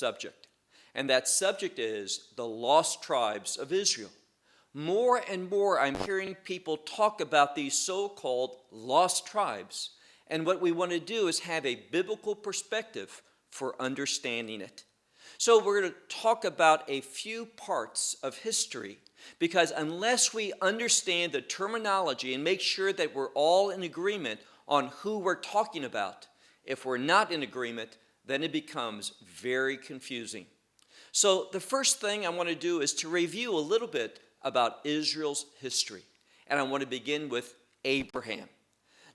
subject. And that subject is the lost tribes of Israel. More and more I'm hearing people talk about these so-called lost tribes. And what we want to do is have a biblical perspective for understanding it. So we're going to talk about a few parts of history, because unless we understand the terminology and make sure that we're all in agreement on who we're talking about, if we're not in agreement, then it becomes very confusing. So the first thing I want to do is to review a little bit about Israel's history. And I want to begin with Abraham.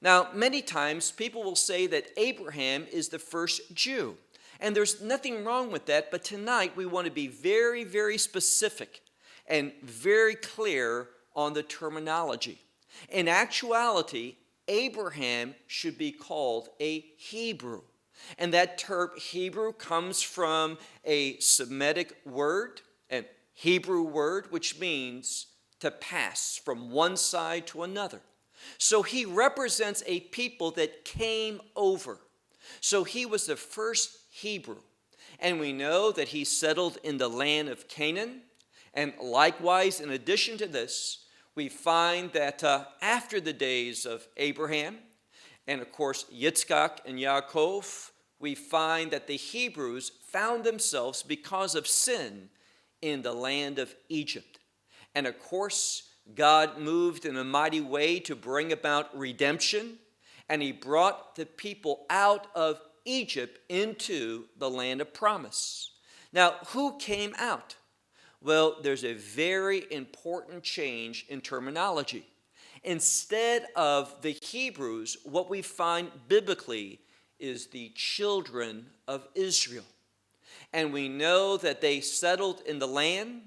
Now, many times people will say that Abraham is the first Jew. And there's nothing wrong with that, but tonight we want to be very, very specific and very clear on the terminology. In actuality, Abraham should be called a Hebrew. And that term Hebrew comes from a Semitic word, a Hebrew word, which means to pass from one side to another. So he represents a people that came over. So he was the first Hebrew. And we know that he settled in the land of Canaan. And likewise, in addition to this, we find that after the days of Abraham, and of course Yitzchak and Yaakov, we find that the Hebrews found themselves, because of sin, in the land of Egypt. And of course, God moved in a mighty way to bring about redemption, and he brought the people out of Egypt into the land of promise. Now, who came out? Well, there's a very important change in terminology. Instead of the Hebrews, what we find biblically is the children of Israel. And we know that they settled in the land,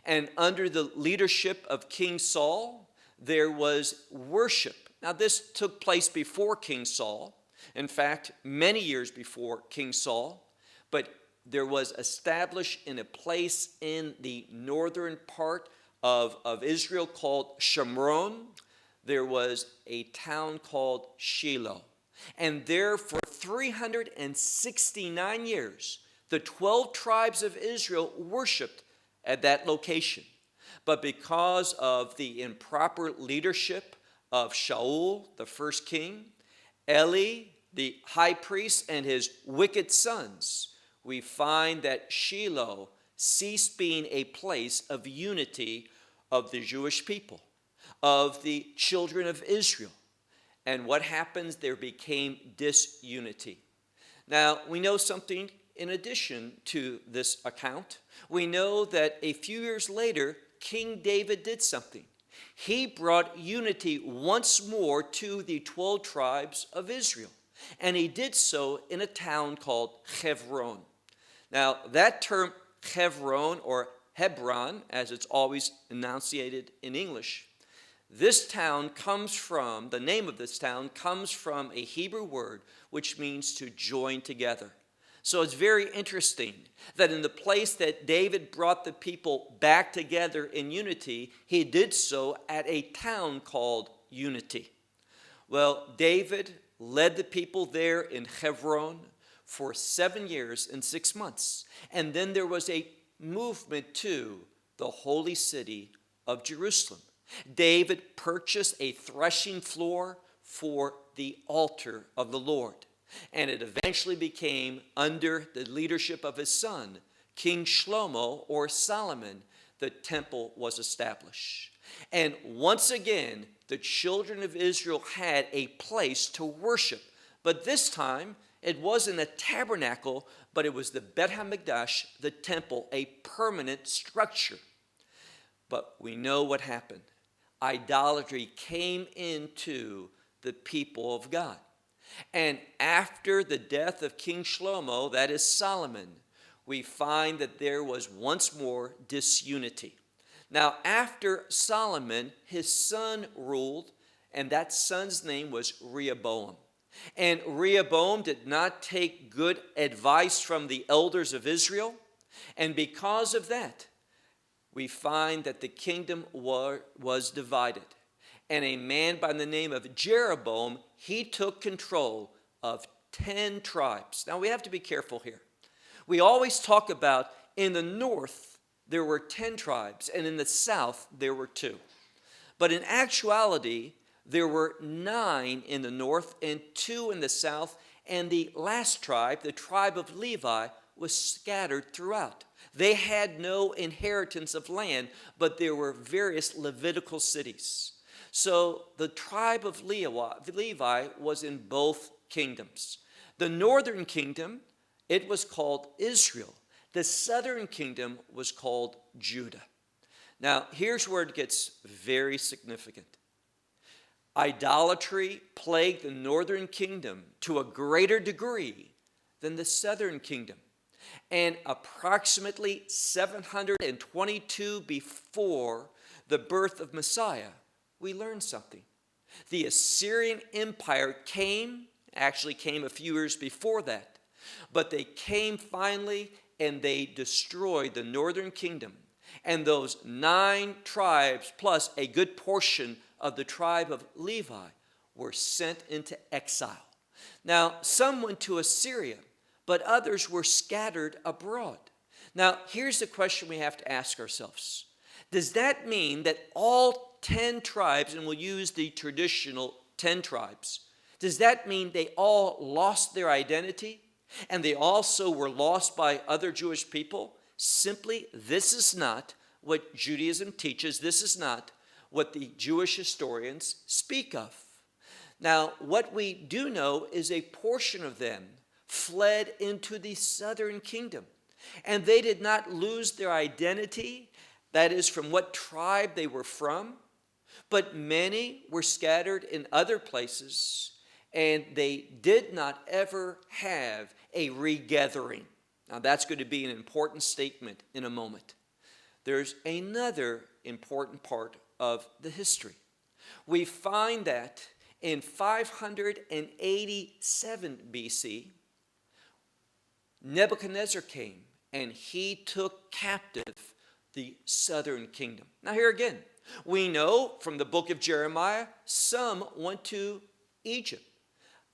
and under the leadership of King Saul, there was worship. Now, this took place before King Saul. In fact, many years before King Saul, but there was established in a place in the northern part of Israel called Shomron. There was a town called Shiloh. And there for 369 years, the 12 tribes of Israel worshiped at that location. But because of the improper leadership of Shaul, the first king, Eli, the high priest, and his wicked sons, we find that Shiloh ceased being a place of unity of the Jewish people, of the children of Israel. And what happens? There became disunity. Now, we know something in addition to this account. We know that a few years later, King David did something. He brought unity once more to the 12 tribes of Israel. And he did so in a town called Hebron. Now, that term Hebron, or Hebron, as it's always enunciated in English, this town comes from, the name of this town comes from a Hebrew word which means to join together. So it's very interesting that in the place that David brought the people back together in unity, he did so at a town called Unity. Well, David led the people there in Hebron for 7 years and 6 months. And then there was a movement to the holy city of Jerusalem. David purchased a threshing floor for the altar of the Lord. And it eventually became, under the leadership of his son, King Shlomo or Solomon, the temple was established. And once again, the children of Israel had a place to worship. But this time, it wasn't a tabernacle, but it was the Bet HaMikdash, the temple, a permanent structure. But we know what happened. Idolatry came into the people of God. And after the death of King Shlomo, that is Solomon, we find that there was once more disunity. Now, after Solomon, his son ruled, and that son's name was Rehoboam. And Rehoboam did not take good advice from the elders of Israel. And because of that, we find that the kingdom was divided. And a man by the name of Jeroboam, he took control of 10 tribes. Now, we have to be careful here. We always talk about in the north there were 10 tribes, and in the south there were 2. But in actuality, there were 9 in the north and 2 in the south, and the last tribe, the tribe of Levi, was scattered throughout. They had no inheritance of land, but there were various Levitical cities. So the tribe of Levi was in both kingdoms. The northern kingdom, it was called Israel. The southern kingdom was called Judah. Now, here's where it gets very significant. Idolatry plagued the northern kingdom to a greater degree than the southern kingdom. And approximately 722 before the birth of Messiah, we learn something. The Assyrian Empire actually came a few years before that, but they came finally and they destroyed the northern kingdom. And those 9 tribes plus a good portion of the tribe of Levi were sent into exile. Now, some went to Assyria, but others were scattered abroad. Now, here's the question we have to ask ourselves. Does that mean that all 10 tribes, and we'll use the traditional 10 tribes, does that mean they all lost their identity and they also were lost by other Jewish people? Simply, this is not what Judaism teaches. This is not what the Jewish historians speak of. Now, what we do know is a portion of them fled into the southern kingdom, and they did not lose their identity, that is, from what tribe they were from, but many were scattered in other places, and they did not ever have a regathering. Now, that's going to be an important statement in a moment. There's another important part of the history. We find that in 587 BC, Nebuchadnezzar came and he took captive the southern kingdom. Now, here again, we know from the book of Jeremiah, some went to Egypt.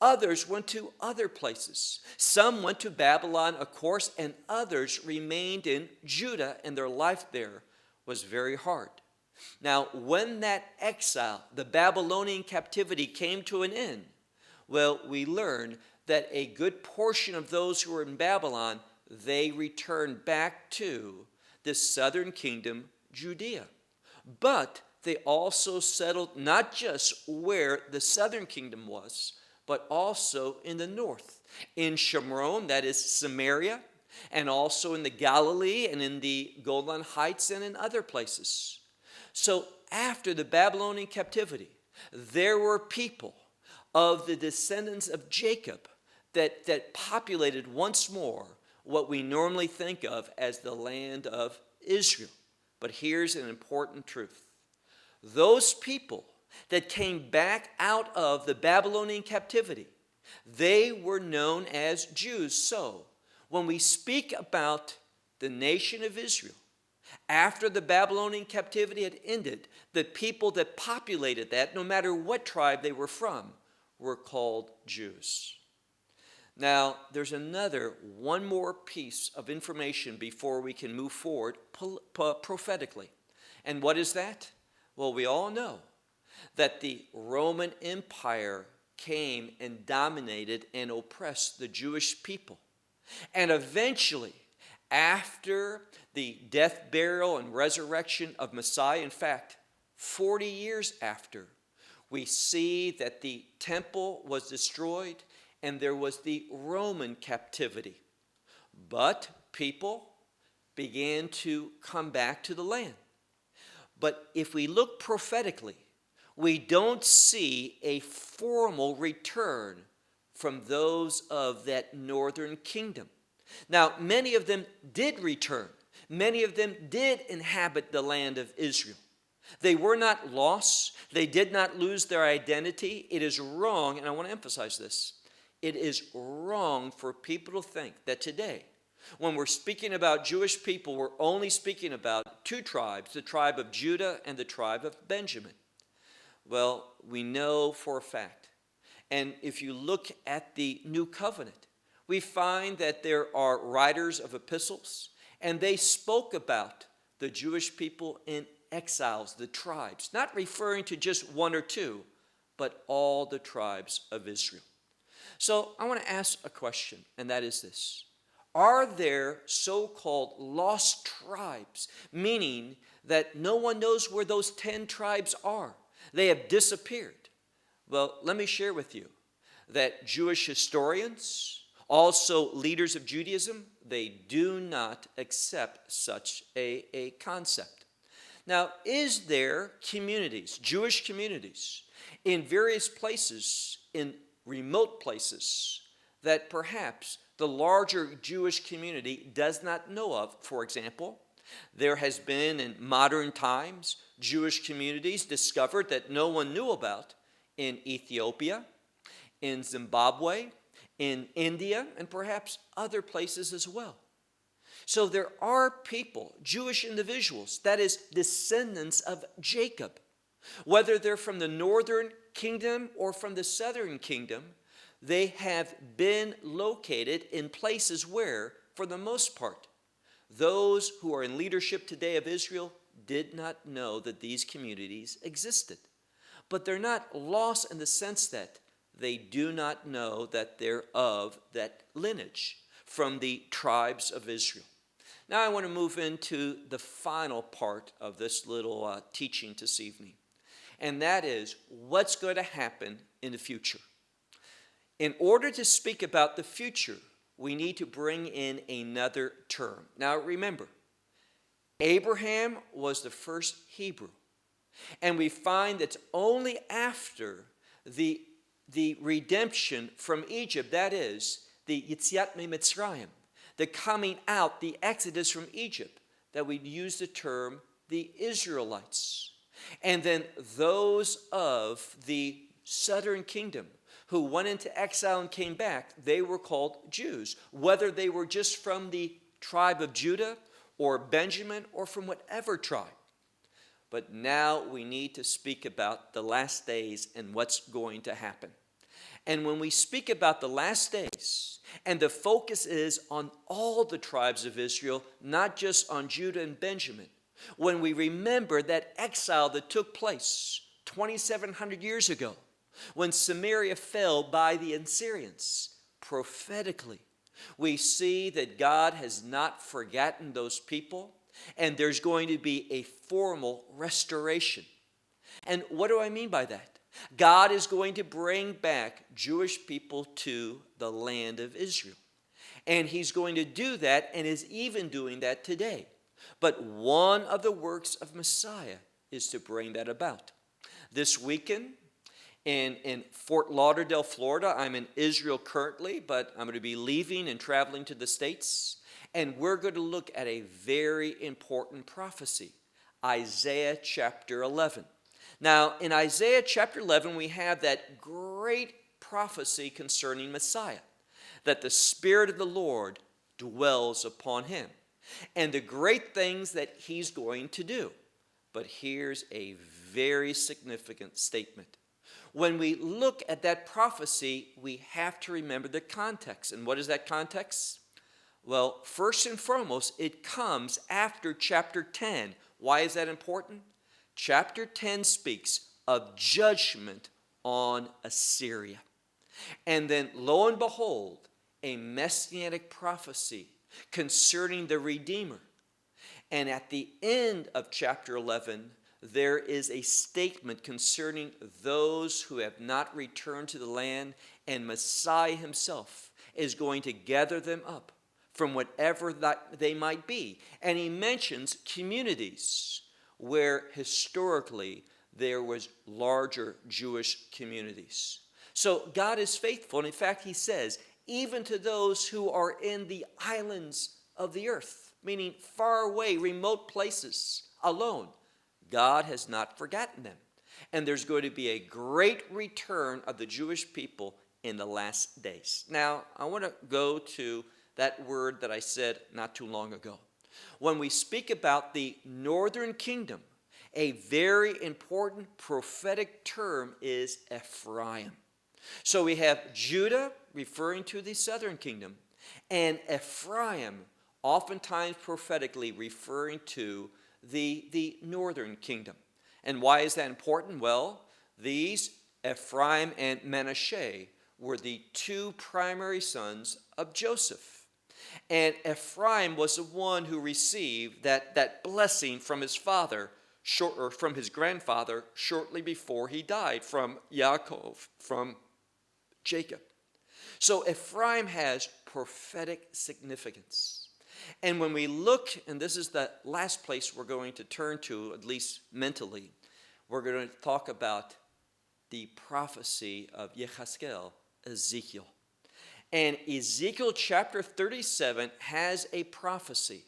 Others went to other places. Some went to Babylon, of course, and others remained in Judah, and their life there was very hard. Now, when that exile, the Babylonian captivity, came to an end, well, we learn that a good portion of those who were in Babylon, they returned back to the southern kingdom, Judea. But they also settled not just where the southern kingdom was, but also in the north, in Shomron, that is Samaria, and also in the Galilee and in the Golan Heights and in other places. So after the Babylonian captivity, there were people of the descendants of Jacob that populated once more what we normally think of as the land of Israel. But here's an important truth. Those people that came back out of the Babylonian captivity, they were known as Jews. So when we speak about the nation of Israel, after the Babylonian captivity had ended, the people that populated that, no matter what tribe they were from, were called Jews. Now, there's one more piece of information before we can move forward prophetically. And what is that? Well, we all know that the Roman Empire came and dominated and oppressed the Jewish people. And eventually, after the death, burial, and resurrection of Messiah, in fact, 40 years after, we see that the temple was destroyed and there was the Roman captivity. But people began to come back to the land. But if we look prophetically, we don't see a formal return from those of that northern kingdom. Now, many of them did return. Many of them did inhabit the land of Israel. They were not lost. They did not lose their identity. It is wrong, and I want to emphasize this. It is wrong for people to think that today, when we're speaking about Jewish people, we're only speaking about 2 tribes, the tribe of Judah and the tribe of Benjamin. Well, we know for a fact, and if you look at the New Covenant, we find that there are writers of epistles, and they spoke about the Jewish people in exiles, the tribes, not referring to just one or two, but all the tribes of Israel. So I want to ask a question, and that is this. Are there so-called lost tribes, meaning that no one knows where those 10 tribes are? They have disappeared. Well, let me share with you that Jewish historians, also leaders of Judaism, they do not accept such a concept. Now, is there communities, Jewish communities, in various places, in remote places, that perhaps the larger Jewish community does not know of? For example, there has been in modern times Jewish communities discovered that no one knew about in Ethiopia, in Zimbabwe, in India, and perhaps other places as well. So there are people, Jewish individuals, that is, descendants of Jacob, whether they're from the northern kingdom or from the southern kingdom, they have been located in places where, for the most part, those who are in leadership today of Israel did not know that these communities existed. But they're not lost in the sense that they do not know that they're of that lineage from the tribes of Israel. Now I want to move into the final part of this little teaching this evening, and that is what's going to happen in the future. In order to speak about the future, we need to bring in another term. Now remember, Abraham was the first Hebrew, and we find that only after the redemption from Egypt, that is, the Yetziat Mitzrayim, the coming out, the exodus from Egypt, that we use the term the Israelites. And then those of the southern kingdom who went into exile and came back, they were called Jews, whether they were just from the tribe of Judah or Benjamin or from whatever tribe. But now we need to speak about the last days and what's going to happen. And when we speak about the last days, and the focus is on all the tribes of Israel, not just on Judah and Benjamin, when we remember that exile that took place 2,700 years ago, when Samaria fell by the Assyrians, prophetically, we see that God has not forgotten those people, and there's going to be a formal restoration. And what do I mean by that? God is going to bring back Jewish people to the land of Israel. And he's going to do that and is even doing that today. But one of the works of Messiah is to bring that about. This weekend in Fort Lauderdale, Florida, I'm in Israel currently, but I'm going to be leaving and traveling to the States. And we're going to look at a very important prophecy, Isaiah chapter 11. Now, in Isaiah chapter 11, we have that great prophecy concerning Messiah, that the Spirit of the Lord dwells upon him, and the great things that he's going to do. But here's a very significant statement. When we look at that prophecy, we have to remember the context. And what is that context? Well, first and foremost, it comes after chapter 10. Why is that important? Chapter 10 speaks of judgment on Assyria. And then, lo and behold, a messianic prophecy concerning the Redeemer. And at the end of chapter 11, there is a statement concerning those who have not returned to the land, and Messiah himself is going to gather them up from whatever that they might be. And he mentions communities where historically there was larger Jewish communities. So God is faithful, and in fact he says, even to those who are in the islands of the earth, meaning far away, remote places, alone, God has not forgotten them. And there's going to be a great return of the Jewish people in the last days. Now, I want to go to that word that I said not too long ago. When we speak about the northern kingdom, a very important prophetic term is Ephraim. So we have Judah referring to the southern kingdom, and Ephraim oftentimes prophetically referring to the northern kingdom. And why is that important? Well, these, Ephraim and Manasseh, were the two primary sons of Joseph. And Ephraim was the one who received that blessing from his father, from his grandfather, shortly before he died, from Yaakov, from Jacob. So Ephraim has prophetic significance. And when we look, and this is the last place we're going to turn to, at least mentally, we're going to talk about the prophecy of Yechezkel, Ezekiel. And Ezekiel chapter 37 has a prophecy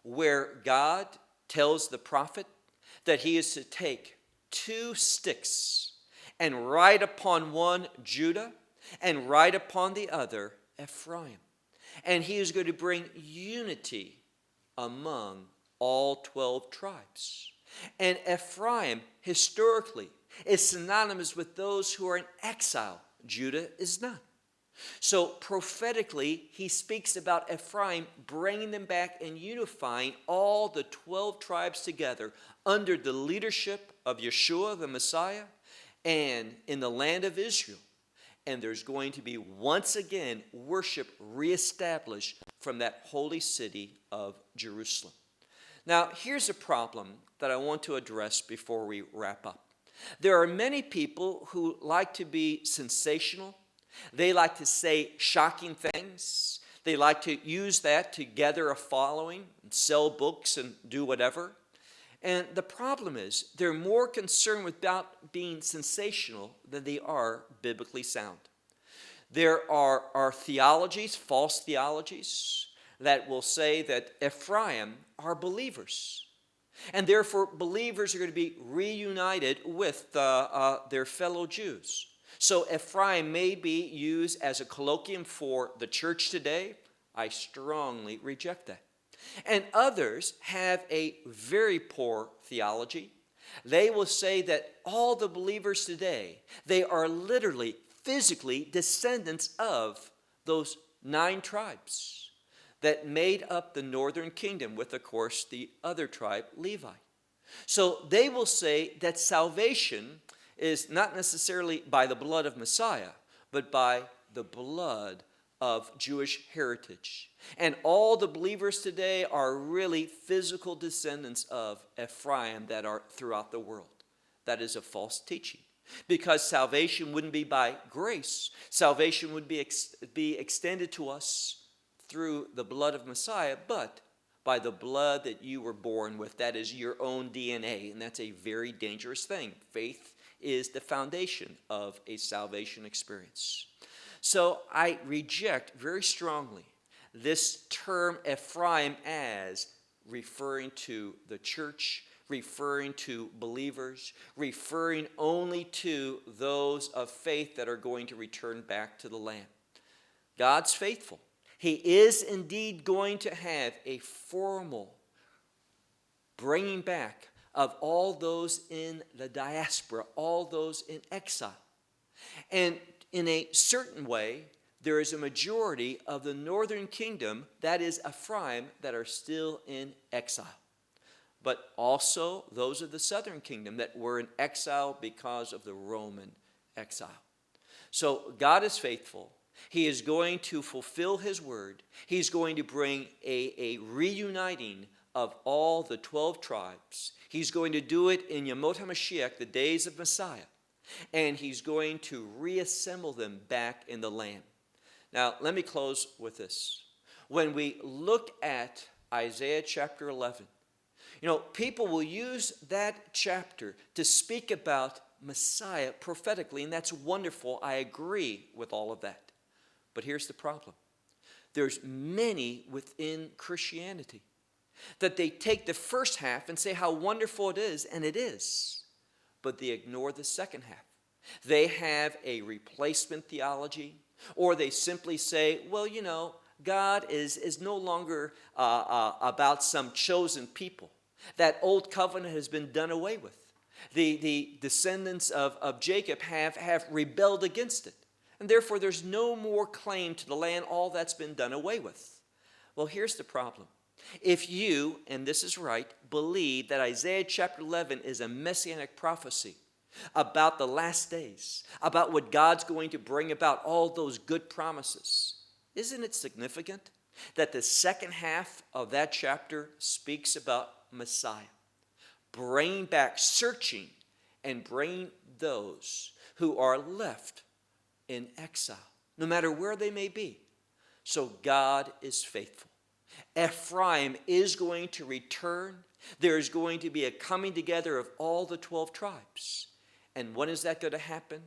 where God tells the prophet that he is to take two sticks and write upon one Judah and write upon the other Ephraim. And he is going to bring unity among all 12 tribes. And Ephraim, historically, is synonymous with those who are in exile. Judah is not. So prophetically, he speaks about Ephraim bringing them back and unifying all the 12 tribes together under the leadership of Yeshua, the Messiah, and in the land of Israel. And there's going to be once again worship reestablished from that holy city of Jerusalem. Now, here's a problem that I want to address before we wrap up. There are many people who like to be sensational. They like to say shocking things. They like to use that to gather a following and sell books and do whatever. And the problem is they're more concerned about being sensational than they are biblically sound. There are theologies, false theologies, that will say that Ephraim are believers. And therefore, believers are going to be reunited with their fellow Jews. So Ephraim may be used as a colloquium for the church today. I strongly reject that. And others have a very poor theology. They will say that all the believers today, they are literally, physically descendants of those 9 tribes that made up the northern kingdom with, of course, the other tribe, Levi. So they will say that salvation is not necessarily by the blood of Messiah, but by the blood of Jewish heritage. And all the believers today are really physical descendants of Ephraim that are throughout the world. That is a false teaching. Because salvation wouldn't be by grace. Salvation would be extended to us through the blood of Messiah, but by the blood that you were born with. That is your own DNA, and that's a very dangerous thing. Faith is the foundation of a salvation experience. So I reject very strongly this term Ephraim as referring to the church, referring to believers, referring only to those of faith that are going to return back to the land. God's faithful. He is indeed going to have a formal bringing back of all those in the diaspora, all those in exile. And in a certain way, there is a majority of the northern kingdom, that is Ephraim, that are still in exile. But also those of the southern kingdom that were in exile because of the Roman exile. So God is faithful. He is going to fulfill his word. He's going to bring a reuniting of all the 12 tribes. He's going to do it in Yemot HaMashiach, the days of Messiah. And he's going to reassemble them back in the land. Now, let me close with this. When we look at Isaiah chapter 11, people will use that chapter to speak about Messiah prophetically, and that's wonderful. I agree with all of that. But here's the problem. There's many within Christianity that they take the first half and say how wonderful it is, and it is. But they ignore the second half. They have a replacement theology, or they simply say, well, God is no longer about some chosen people. That old covenant has been done away with. The descendants of Jacob have rebelled against it. and therefore there's no more claim to the land. All that's been done away with. Well, here's the problem. If you, and this is right, believe that Isaiah chapter 11 is a messianic prophecy about the last days, about what God's going to bring about, all those good promises, isn't it significant that the second half of that chapter speaks about Messiah bringing back, searching, and bringing those who are left in exile, no matter where they may be? So God is faithful. Ephraim is going to return. There is going to be a coming together of all the 12 tribes. And when is that going to happen?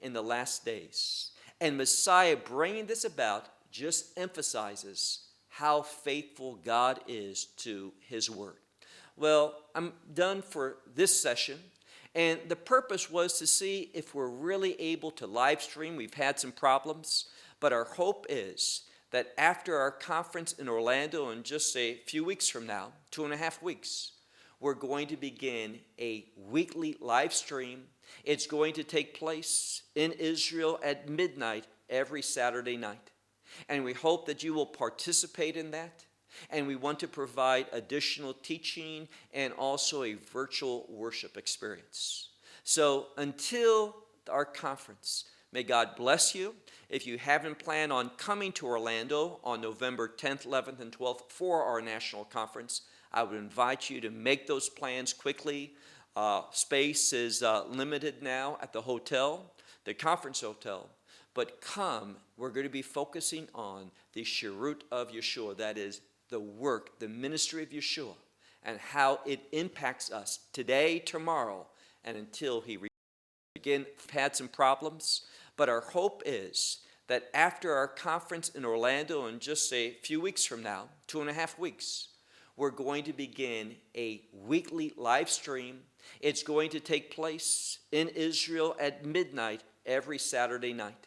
In the last days. And Messiah bringing this about just emphasizes how faithful God is to his word. Well, I'm done for this session. And the purpose was to see if we're really able to live stream. We've had some problems, but our hope is that after our conference in Orlando in just a few weeks from now, 2.5 weeks, we're going to begin a weekly live stream. It's going to take place in Israel at midnight every Saturday night. And we hope that you will participate in that. And we want to provide additional teaching and also a virtual worship experience. So until our conference, may God bless you. If you haven't planned on coming to Orlando on November 10th, 11th, and 12th for our national conference, I would invite you to make those plans quickly. Space is limited now at the hotel, the conference hotel. But come, we're going to be focusing on the Shirut of Yeshua, that is the work, the ministry of Yeshua, and how it impacts us today, tomorrow, and until he returns. Again, we've had some problems, but our hope is that after our conference in Orlando in just a few weeks from now, 2.5 weeks, we're going to begin a weekly live stream. It's going to take place in Israel at midnight every Saturday night.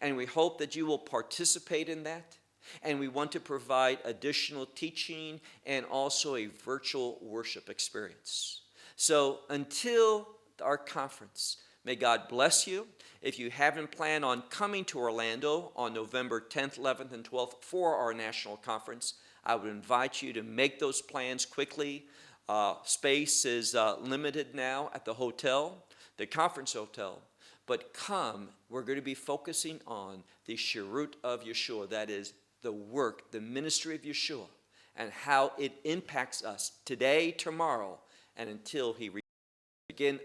And we hope that you will participate in that. And we want to provide additional teaching and also a virtual worship experience. So until our conference, may God bless you. If you haven't planned on coming to Orlando on November 10th, 11th, and 12th for our national conference, I would invite you to make those plans quickly. Space is limited now at the hotel, the conference hotel. But come, we're going to be focusing on the Shirut of Yeshua, that is the work, the ministry of Yeshua, and how it impacts us today, tomorrow, and until he returns. Again,